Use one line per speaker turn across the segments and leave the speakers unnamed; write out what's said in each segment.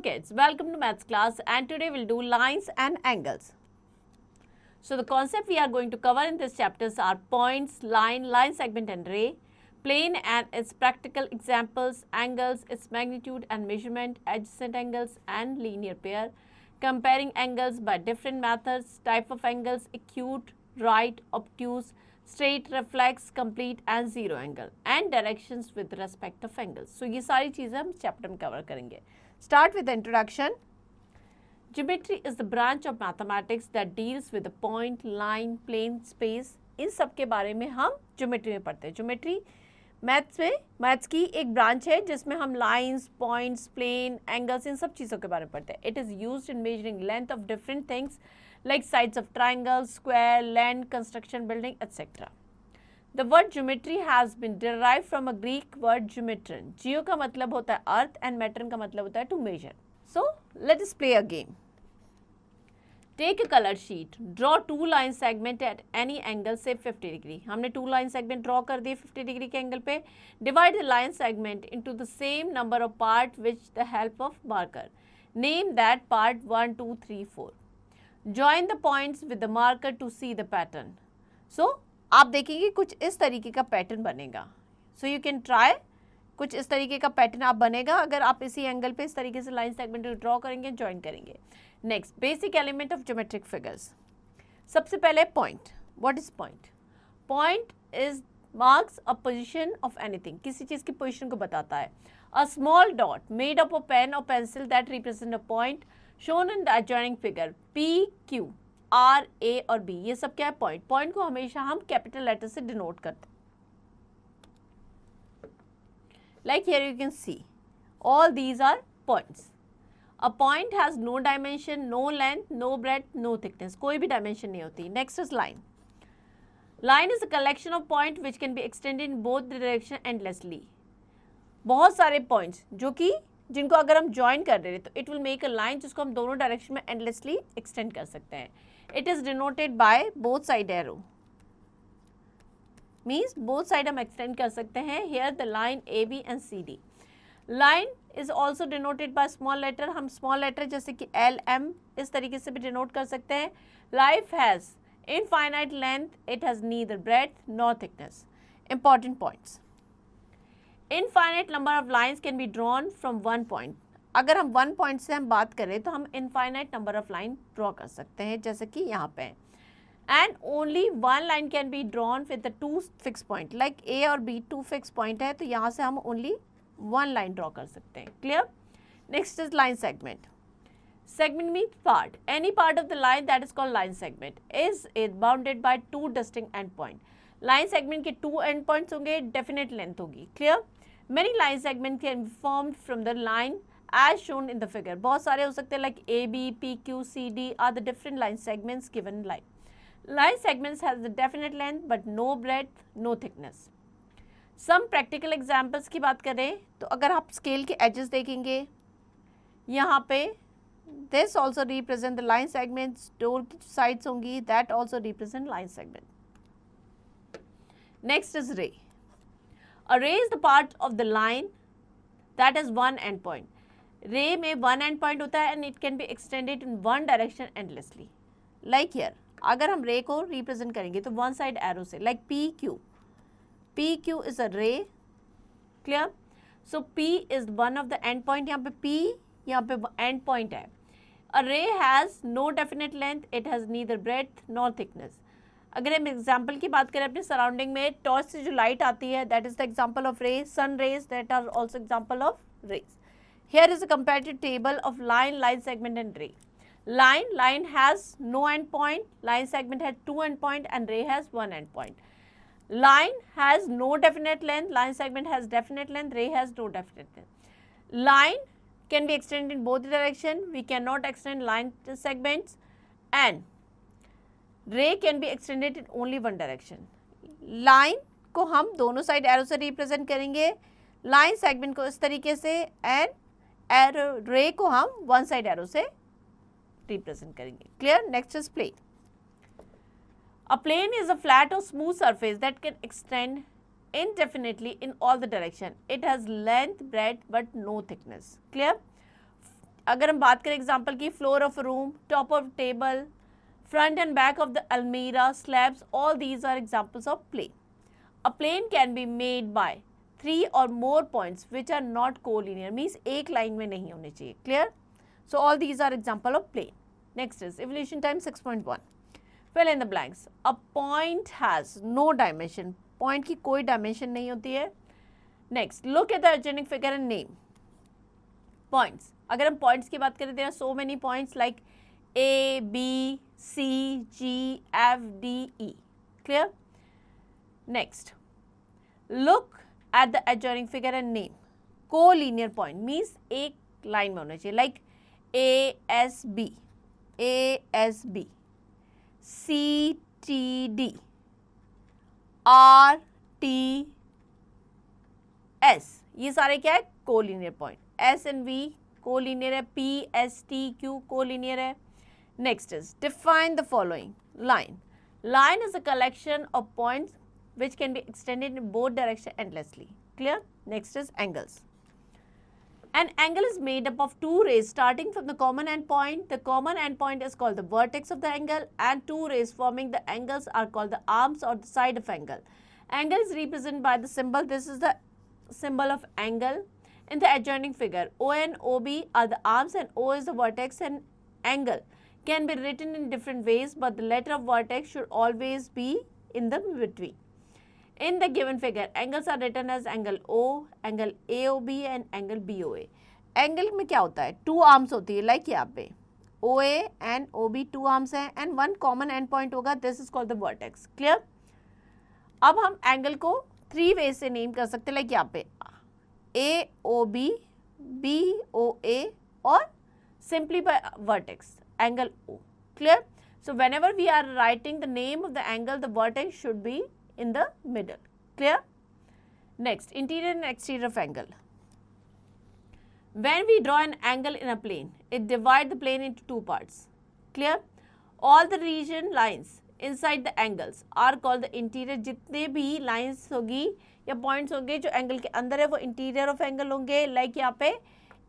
kids, welcome to maths class, and today we'll do lines and angles. So the concept we are going to cover in this chapters are points, line segment and ray, plane and its practical examples, angles, its magnitude and measurement, adjacent angles and linear pair, comparing angles by different methods, type of angles, acute, right, obtuse, straight, reflex, complete and zero angle, and directions with respect of angles. So ये सारी चीज़ें हम chapter में cover करेंगे. Start with the introduction. Geometry is the branch of mathematics that deals with the point, line, plane, space. इन सब के बारे में हम ज्योमेट्री में पढ़ते हैं. ज्योमेट्री मैथ्स की एक ब्रांच है जिसमें हम लाइंस, पॉइंट्स, प्लेन, एंगल्स इन सब चीज़ों के बारे में पढ़ते हैं. It is used in measuring length of different things like sides of triangles, square, land, construction, building, etc. The word geometry has been derived from a Greek word geometron. Geo का मतलब होता है earth and metron का मतलब होता है to measure. So let us play a game. Take a color sheet. Draw two line segment at any angle say 50 degree. हमने two line segment draw कर दिए 50 degree के angle पे. Divide the line segment into the same number of part with the help of marker. Name that part 1, 2, 3, 4. Join the points with the marker to see the pattern. So आप देखेंगे कुछ इस तरीके का pattern बनेगा. So you can try. कुछ इस तरीके का पैटर्न आप बनेगा अगर आप इसी एंगल पे इस तरीके से लाइन सेगमेंट ड्रॉ करेंगे, ज्वाइन करेंगे. Next, basic element of geometric figures. सबसे पहले point. What is point? Point is marks a position of anything. किसी चीज़ की पोजीशन को बताता है. A small dot made up of pen और pencil that represent a point shown in the adjoining figure. P, Q, R, A और B ये सब क्या है? पॉइंट. पॉइंट को हमेशा हम कैपिटल लेटर से डिनोट करते हैं. Like here you can see all these are points. A point has no dimension, no length, no breadth, no thickness. कोई भी dimension नहीं होती. Next is line. Line is a collection of points which can be extended in both direction endlessly. बहुत सारे points जो कि जिनको अगर हम ज्वाइन कर रहे हैं तो it will make a line जिसको हम दोनों डायरेक्शन में एंडलेसली एक्सटेंड कर सकते हैं. It is denoted by both side arrow. Means both side हम एक्सटेंड कर सकते हैं. Here the line A B and C D. Line is also denoted by small letter. हम स्मॉल लेटर जैसे कि एल एम इस तरीके से भी डिनोट कर सकते हैं. Life has infinite length. It has neither breadth nor thickness. Important points. Infinite number of lines can be drawn from one point. अगर हम वन पॉइंट से हम बात करें तो हम infinite number of line draw कर सकते हैं जैसे कि यहाँ पे. And only one line can be drawn with the two fix point. Like a और बी टू फिक्स पॉइंट है तो यहाँ से हम ओनली वन लाइन ड्रॉ कर सकते हैं. Clear? Next is line segment. Segment means part. Any part of the line that is called line segment is bounded by two distinct endpoints. Line segment के two endpoints होंगे, definite length होगी. Clear? Many line segments can be formed from the line as shown in the figure. बहुत सारे हो सकते हैं like A, B, P, Q, C, D are the different line segments given in line. Line segments has the definite length but no breadth, no thickness. Some practical examples की बात करें तो अगर आप scale के edges देखेंगे यहाँ पे this also represent the line segments. door की sides होंगी that also represent line segment. Next is ray. A ray is the part of the line that has one end point. Ray में one end point होता है and it can be extended in one direction endlessly. Like here, अगर हम ray को represent करेंगे तो one side arrow से like PQ. PQ is a ray. Clear? So P is one of the end point. यहाँ पे P यहाँ पे end point है. A ray has no definite length. It has neither breadth nor thickness. अगर हम example की बात करें अपने सराउंडिंग में, टॉर्च से जो लाइट आती है that is the example of ray. Sun rays that are also example of rays. Here is a comparative table of line segment and ray. Line has no end point. Line segment has two end point and ray has one end point. Line has no definite length. Line segment has definite length. Ray has no definite length. Line can be extended in both direction. We cannot extend line segments and ray can be extended in only one direction. Line को हम दोनों side arrow से represent करेंगे. Line segment को इस तरीके से and arrow ray को हम वन साइड एरो से रिप्रेजेंट करेंगे. Clear? Next is plane. A plane is a flat or smooth surface that can extend indefinitely in all the direction. It has length, breadth but no thickness. Clear? अगर हम बात करें example की, floor of room, top of table, front and back of the almirah, slabs, all these are examples of plane. A plane can be made by 3 or more points which are not collinear, means एक line में नहीं होने चाहिए. Clear? So all these are example of plane. Next is evolution time 6.1. Fill in the blanks. A point has no dimension. Point की कोई dimension नहीं होती है. Next, look at the adjoining figure and name points. अगर हम points की बात करें, there are so many points like A, B, C, G, F, D, E. Clear? Next, look at the adjoining figure and name co-linear point, means एक line में होना चाहिए, like A, S, B, A, S, B, C, T, D, R, T, S. ये सारे क्या है? co-linear point. S and V co-linear है, P, S, T, Q co-linear है. Next is define the following. Line. Line is a collection of points which can be extended in both directions endlessly. Clear? Next is angles. An angle is made up of two rays starting from the common endpoint. The common endpoint is called the vertex of the angle, and two rays forming the angles are called the arms or the side of angle. Angle is represented by the symbol. This is the symbol of angle. In the adjoining figure, O and OB are the arms and O is the vertex, and angle can be written in different ways, but the letter of vertex should always be in the between. In the given figure, angles are written as angle O, angle AOB and angle BOA. Angle में क्या होता है? Two arms होती है, like यहाँ पे OA and OB two arms हैं and one common end point होगा. This is called the vertex. Clear? अब हम angle को three ways से name कर सकते हैं, like यहाँ पे AOB, BOA और simply by vertex. Angle O. Clear? So whenever we are writing the name of the angle, the vertex should be in the middle. Clear? Next, interior and exterior of angle. When we draw an angle in a plane, it divides the plane into two parts. Clear? All the region lines inside the angles are called the interior. जितने भी lines होगी या points होंगे जो angle के अंदर है वो interior of angle होंगे, like यहाँ पे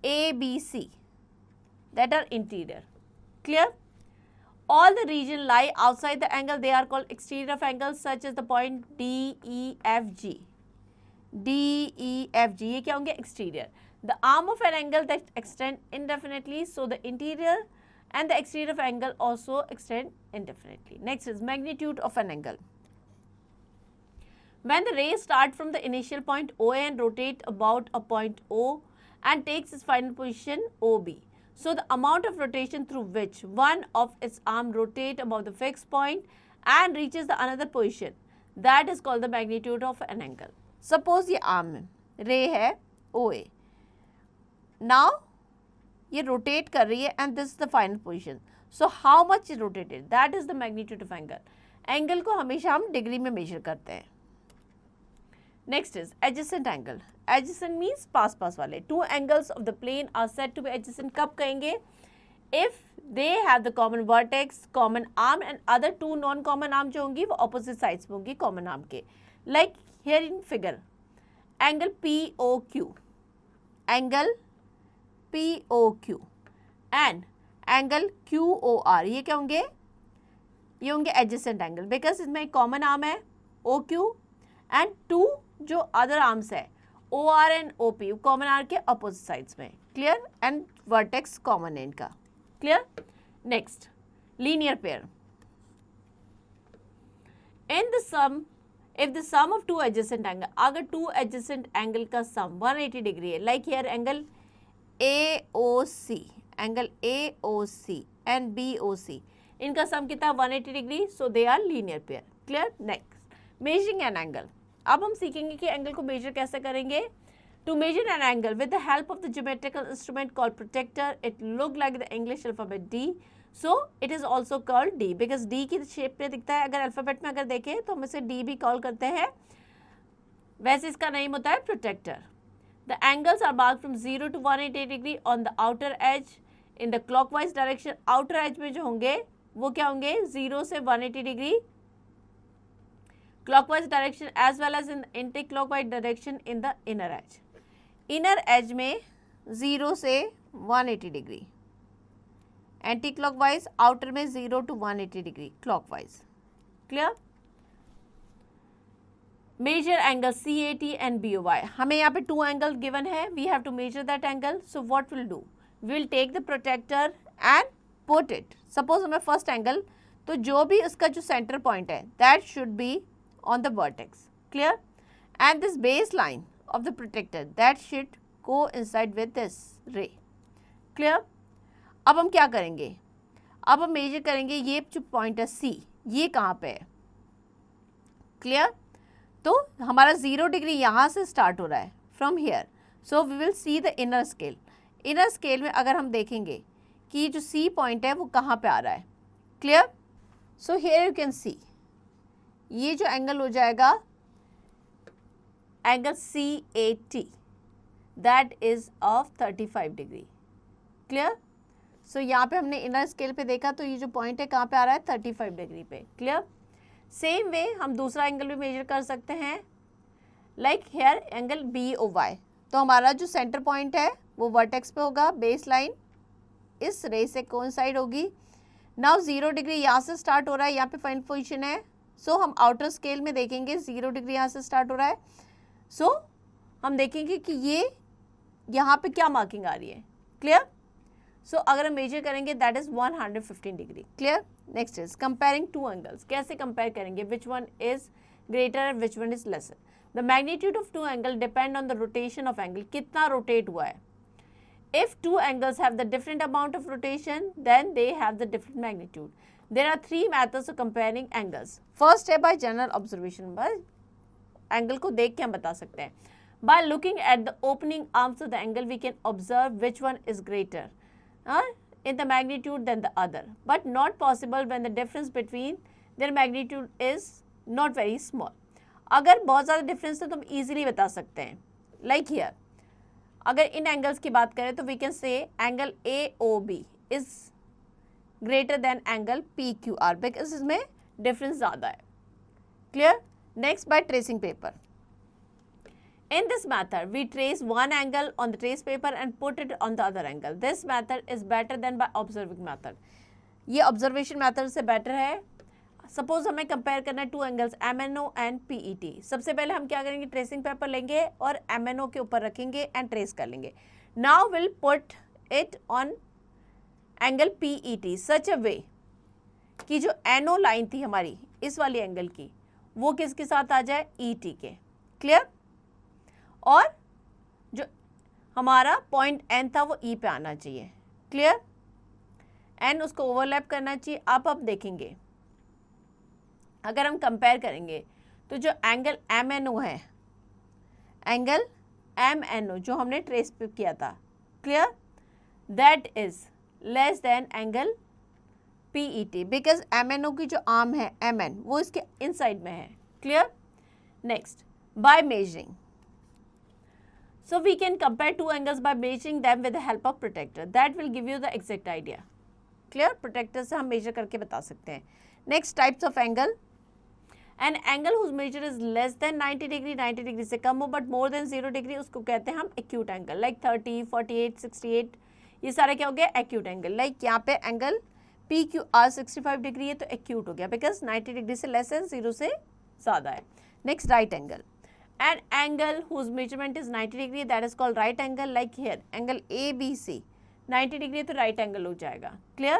A, B, C, that are interior. Clear? All the region lie outside the angle, they are called exterior of angle, such as the point D, E, F, G. D, E, F, G, ये क्या होंगे? Exterior. The arm of an angle that extend indefinitely, so the interior and the exterior of angle also extend indefinitely. Next is magnitude of an angle. When the rays start from the initial point OA and rotate about a point O and takes its final position OB. So the amount of rotation through which one of its arm rotate above the fixed point and reaches the another position, that is called the magnitude of an angle. Suppose ये arm ray है OA. Now ये rotate कर रही है and this is the final position. So how much is rotated? That is the magnitude of angle. Angle को हमेशा हम degree में measure करते हैं. Next is adjacent angle. Adjacent means पास पास वाले. Two angles of the plane are said to be adjacent. कब कहेंगे? If they have the common vertex, common arm and other two non-common arm जो होंगी वो opposite sides में होंगी common arm के. Like here in figure, angle POQ, angle POQ and angle QOR. ये क्या होंगे? ये होंगे adjacent angle because इसमें common arm है OQ and two जो अदर आर्म्स है OR and OP common arm के अपोजिट साइड्स में. क्लियर? एंड वर्टेक्स कॉमन है इनका. Clear? Next, linear pair. In the sum, if the sum of two adjacent angle, अगर two adjacent angle का sum 180 degree है, like here angle AOC, angle AOC and BOC, इनका sum कितना 180 degree, so they are linear pair. Clear? Next, measuring an angle. अब हम सीखेंगे कि angle को मेजर कैसे करेंगे. To measure an angle with the help of the geometrical instrument called protractor, it look like the English alphabet D, so it is also called D because D की shape में दिखता है. अगर alphabet में अगर देखें तो हम इसे D भी कॉल करते हैं, वैसे इसका नेम होता है protractor. The angles are marked from 0 to 180 degree on the outer edge in the clockwise direction. Outer edge में जो होंगे वो क्या होंगे? 0 से 180 degree clockwise direction as well as in anti-clockwise direction in the inner edge. Inner edge में 0 से 180 degree, anti clockwise outer में 0 to 180 degree clockwise. Clear. Measure angle CAT and BOY. हमें यहाँ पे 2 एंगल गिवन है, we have to measure that angle. So what will do, we will take the protractor and put it. Suppose हमें first angle, तो जो भी उसका जो सेंटर पॉइंट है that should be on the vertex. Clear. And this base line of the protractor that should go inside with this ray. Clear. अब हम क्या करेंगे, अब हम मेजर करेंगे ये जो पॉइंट है C, ये कहाँ पे है. क्लियर. तो हमारा 0 डिग्री यहाँ से स्टार्ट हो रहा है from here. So we will see the inner scale. Inner scale में अगर हम देखेंगे कि ये जो C पॉइंट है वो कहाँ पे आ रहा है. Clear. So here you can see ये जो एंगल हो जाएगा angle CAT, that is of 35 degree. Clear. So यहाँ पे हमने इनर स्केल पे देखा तो ये जो पॉइंट है कहाँ पे आ रहा है 35 डिग्री पे. क्लियर. सेम वे हम दूसरा एंगल भी मेजर कर सकते हैं, लाइक हेयर एंगल BOY. तो हमारा जो सेंटर पॉइंट है वो वर्टेक्स पे होगा, बेस लाइन इस रे से कोइंसाइड होगी. नाउ 0 डिग्री यहाँ से स्टार्ट हो रहा है, यहाँ पे फाइनल पोजीशन है. सो हम आउटर स्केल में देखेंगे 0 डिग्री यहाँ से स्टार्ट हो रहा है. सो हम देखेंगे कि ये यहाँ पे क्या मार्किंग आ रही है. क्लियर. सो अगर हम मेजर करेंगे that is 115 degree. Clear. Next is comparing two angles. कैसे कंपेयर करेंगे, which one is greater and which one is lesser. The magnitude of two angle depend on the rotation of angle. कितना rotate हुआ है. If two angles have the different amount of rotation then they have the different magnitude. There are 3 methods of comparing angles. First है by general observation. बस angle को देख के हम बता सकते हैं. By looking at the opening arms of the angle, we can observe which one is greater in the magnitude than the other, but not possible when the difference between their magnitude is not very small. अगर बहुत ज़्यादा difference है तो हम easily बता सकते हैं. Like here, अगर इन एंगल्स की बात करें तो we can say angle AOB is greater than angle PQR because इसमें डिफरेंस ज़्यादा है. Clear? Next, by tracing paper. In this method, we trace one angle on the trace paper and put it on the other angle. This method is better than by observing method. ये observation method से better है. Suppose हमें compare करना है two angles MNO and PET. सबसे पहले हम क्या करेंगे, tracing paper लेंगे और MNO के ऊपर रखेंगे and trace कर लेंगे. Now we'll put it on angle PET such a way कि जो NO लाइन थी हमारी इस वाली एंगल की वो किसके साथ आ जाए, ET के. क्लियर. और जो हमारा पॉइंट एन था वो ई पे आना चाहिए. क्लियर. एन उसको ओवरलैप करना चाहिए. आप देखेंगे अगर हम कंपेयर करेंगे तो जो एंगल MNO है, एंगल MNO जो हमने ट्रेस पे किया था, clear, that is less than angle PET because MNO की जो आर्म है MN वो इसके इनसाइड में है. Clear. Next, by measuring. So we can compare two angles by measuring them with the help of protector. That will give you the exact idea. Clear? Protector से हम measure करके बता सकते हैं. Next, types of angle. An angle whose measure is less than 90 degree, 90 degree से कम हो but more than 0 degree, उसको कहते हैं हम acute angle. Like 30, 48, 68, ये सारे क्या हो गया, acute angle. Like यहाँ पे angle PQR 65 degree है तो acute हो गया because 90 degree से less है, 0 से ज़्यादा है. Next, right angle. An angle whose measurement is 90 degree, that is called right angle. Like here angle ABC 90 degree तो right angle हो जाएगा. Clear?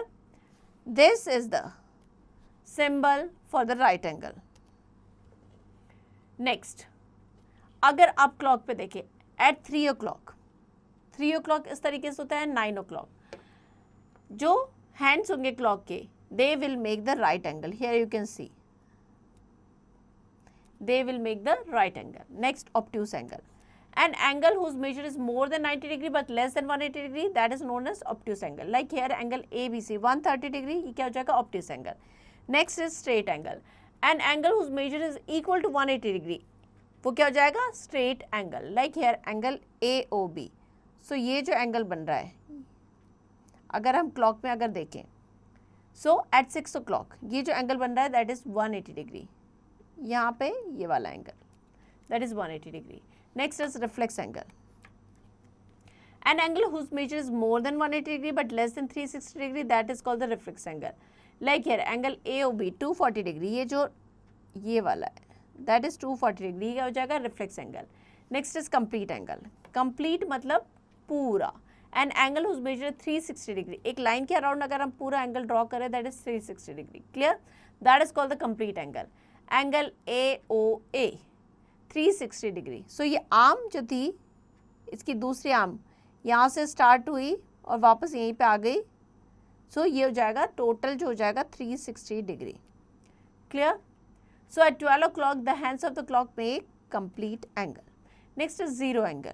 This is the symbol for the right angle. Next, अगर आप clock पे देखें at 3 o'clock, 3 o'clock इस तरीके से होता है, 9 o'clock जो hands होंगे clock के they will make the right angle. Here you can see they will make the right angle. Next, obtuse angle. An angle whose measure is more than 90 degree but less than 180 degree, that is known as obtuse angle. Like here angle ABC 130 degree, ये क्या हो जाएगा, obtuse angle. Next is straight angle. An angle whose measure is equal to 180 degree, वो क्या हो जाएगा, straight angle. Like here angle AOB. So ये जो angle बन रहा है अगर हम clock में अगर देखें, so at 6 o'clock ये जो angle बन रहा है that is 180 degree. यहाँ पे ये वाला angle that is 180 degree. Next is reflex angle. An angle whose measure is more than 180 degree but less than 360 degree, that is called the reflex angle. Like here, angle AOB 240 degree, ये जो ये वाला है, that is 240 degree, क्या हो जाएगा? reflex angle. Next is complete angle. complete मतलब पूरा. An angle whose measure is 360 degree. एक लाइन के अराउंड अगर हम पूरा एंगल ड्रॉ करें, that is 360 degree. Clear? That is called the complete angle. Angle AOA 360 degree. So ये arm जो थी, इसकी दूसरी आर्म यहाँ से स्टार्ट हुई और वापस यहीं पे आ गई. सो ये हो जाएगा टोटल जो हो जाएगा 360 degree. Clear? So at 12 o'clock the hands of the clock make complete angle. Next is zero angle.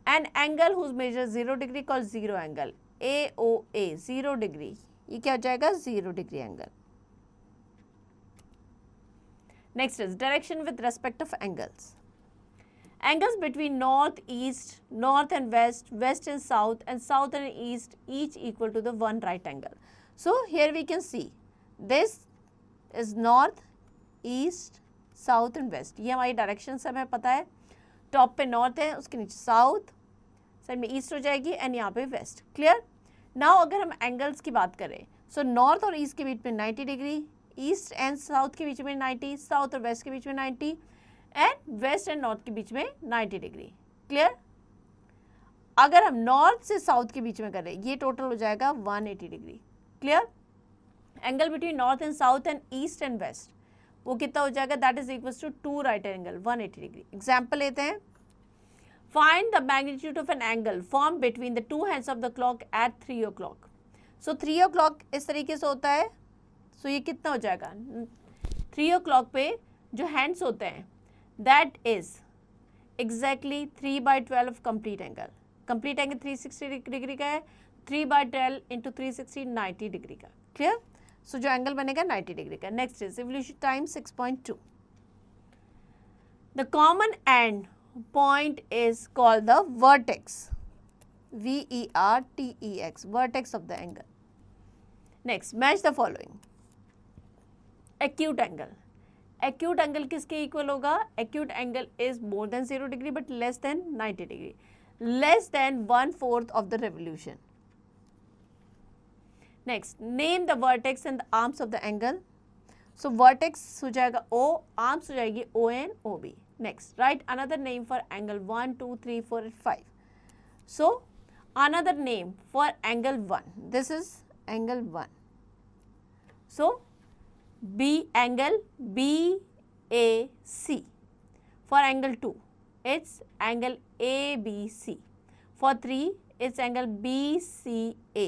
An angle whose measure 0 degree called zero angle. AOA 0 degree, ये क्या हो जाएगा? 0 degree angle. Next is direction with respect of angles. Angles between north, east, north and west and south and east, each equal to the one right angle. So here we can see this is north, east, south and west. ये हमारी directions हमें पता है. Top पे north है, उसके नीचे south, side में east हो जाएगी and यहाँ पे west. Clear? Now अगर हम angles की बात करें, so north और east के बीच में 90 डिग्री, east and south के बीच में 90, south और west के बीच में 90, एंड वेस्ट एंड नॉर्थ के बीच में 90 डिग्री. क्लियर? अगर हम नॉर्थ से साउथ के बीच में करें, ये टोटल हो जाएगा 180 degree. Clear? Angle between north and south and east and west, वो कितना हो जाएगा? That is equals to 2 right angle 180 degree. Example लेते हैं. Find the magnitude of an angle form between the two hands of the clock at 3 o'clock. So 3 o'clock इस तरीके से होता है. सो ये कितना हो जाएगा? 3 o'clock पे जो हैंड्स होते हैं, that is exactly 3/12 complete angle. complete angle 360 degree का है. 3/12 into 360 90 डिग्री का. क्लियर? सो जो एंगल बनेगा 90 डिग्री का. Next is evolution time 6.2. The common and point is called the vertex. VERTEX, vertex of the angle. Next, match the following. acute angle. Acute angle किसके equal होगा? Acute angle is more than 0 degree but less than 90 degree, less than 1/4 of the revolution. Next, name the vertex and the arms of the angle. So vertex हो जाएगा O, arms हो जाएगी ON OB. Next, right another name for angle 1 2 3 4 and 5. So another name for angle 1, this is angle 1. So B angle BAC. For angle 2, it's angle ABC. For 3, it's angle BCA.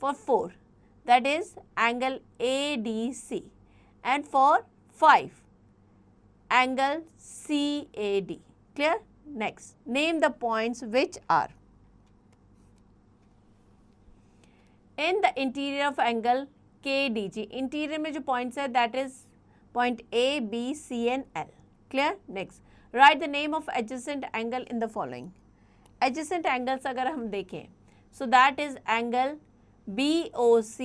For 4, that is angle ADC. And for 5, angle CAD. Clear? Next, name the points which are in the interior of angle KDG. Interior में जो points है that is point A, B, C and L. Clear? Next, right the name of adjacent angle in the following. Adjacent angles अगर हम देखें, so that is angle BOC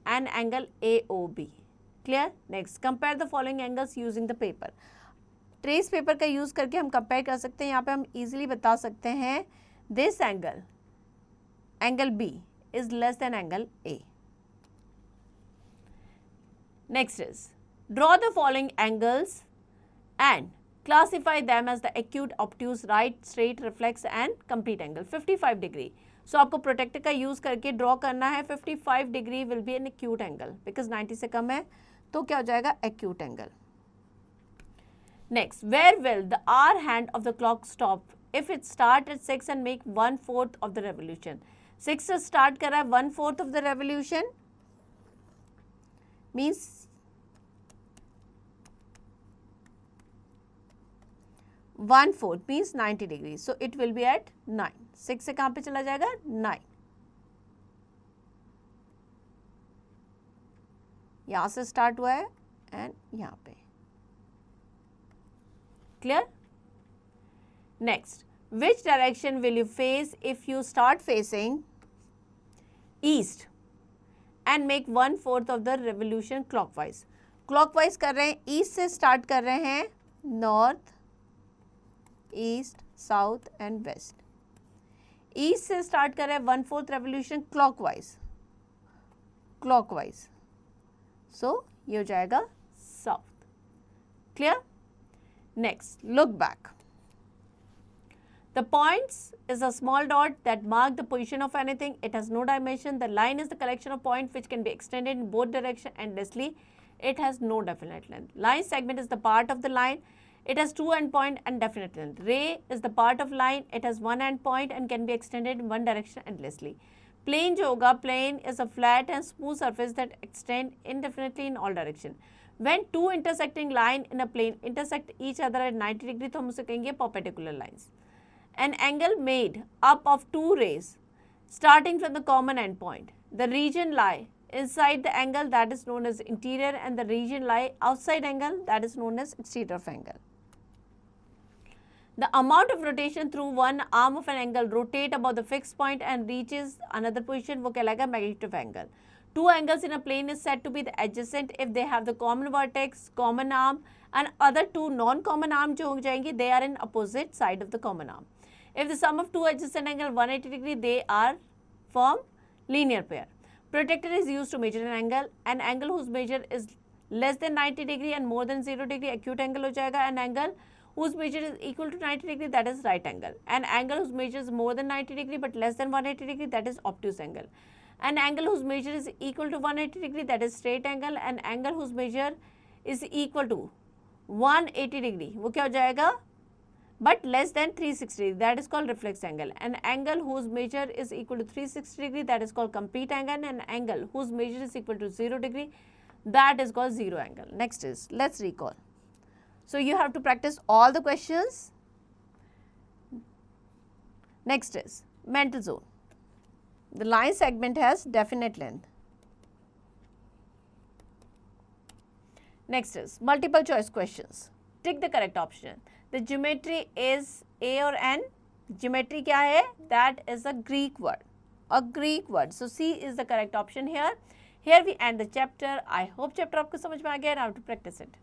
and angle AOB. Clear? Next, compare the following angles using the paper. Trace paper का use करके हम compare कर सकते हैं. यहाँ पे हम इजीली बता सकते हैं this angle B is less than angle A. Next is, draw the following angles and classify them as the acute, obtuse, right, straight, reflex and complete angle. 55 degree. So आपको प्रोटेक्टर का use करके draw करना है. 55 degree will be an acute angle because 90 से कम है, तो क्या हो जाएगा? Acute angle. Next, where will the hour hand of the clock stop if it start at 6 and make 1/4 of the revolution. 6 से स्टार्ट करा है, 1/4 of the revolution means 1/4 means 90 degree. So it will be at 9. 6 से कहाँ पे चला जाएगा? 9. यहाँ से स्टार्ट हुआ है एंड यहाँ पे. Clear? Next, which direction will you face if you start facing east and make 1/4 of the revolution clockwise. clockwise कर रहे हैं, ईस्ट से स्टार्ट कर रहे हैं, north, east, south and west. East से स्टार्ट कर रहे हैं 1/4 रेवोल्यूशन क्लॉकवाइज, सो ये हो जाएगा south. Clear? Next, look back. The points is a small dot that mark the position of anything. It has no dimension. The line is the collection of points which can be extended in both directions endlessly. It has no definite length. Line segment is the part of the line. It has two endpoint and definite length. Ray is the part of line. It has one endpoint and can be extended in one direction endlessly. Plane जो होगा, plane is a flat and smooth surface that extend indefinitely in all direction. When two intersecting line in a plane intersect each other at 90 degree, तो हम उसे कहेंगे perpendicular lines. An angle made up of two rays starting from the common endpoint. The region lie inside the angle, that is known as interior, and the region lie outside angle, that is known as exterior of angle. The amount of rotation through one arm of an angle rotate about the fixed point and reaches another position, वो कहलाएगा magnitude of angle. Two angles in a plane is said to be the adjacent if they have the common vertex, common arm, and other two non-common arm जो हो जाएंगे, they are in opposite side of the common arm. If the sum of two adjacent angles 180 degree, they are form linear pair. Protractor is used to measure an angle whose measure is less than 90 degree and more than 0 degree, acute angle हो जाएगा. An angle whose measure is equal to 90 degree, that is right angle. An angle whose measure is more than 90 degree but less than 180 degree, that is obtuse angle. An angle whose measure is equal to 180 degree, that is straight angle. An angle whose measure is equal to 180 degree, वो क्या हो जाएगा? But less than 360 degree, that is called reflex angle. An angle whose measure is equal to 360 degree, that is called complete angle. And an angle whose measure is equal to 0 degree, that is called zero angle. Next is, let's recall. So you have to practice all the questions. Next is mental zone. The line segment has definite length. Next is multiple choice questions. Tick the correct option. The geometry is A or N. Geometry क्या है? That is a Greek word. A Greek word. So C is the correct option here. Here we end the chapter. I hope chapter आपको समझ में आ गया and how to practice it.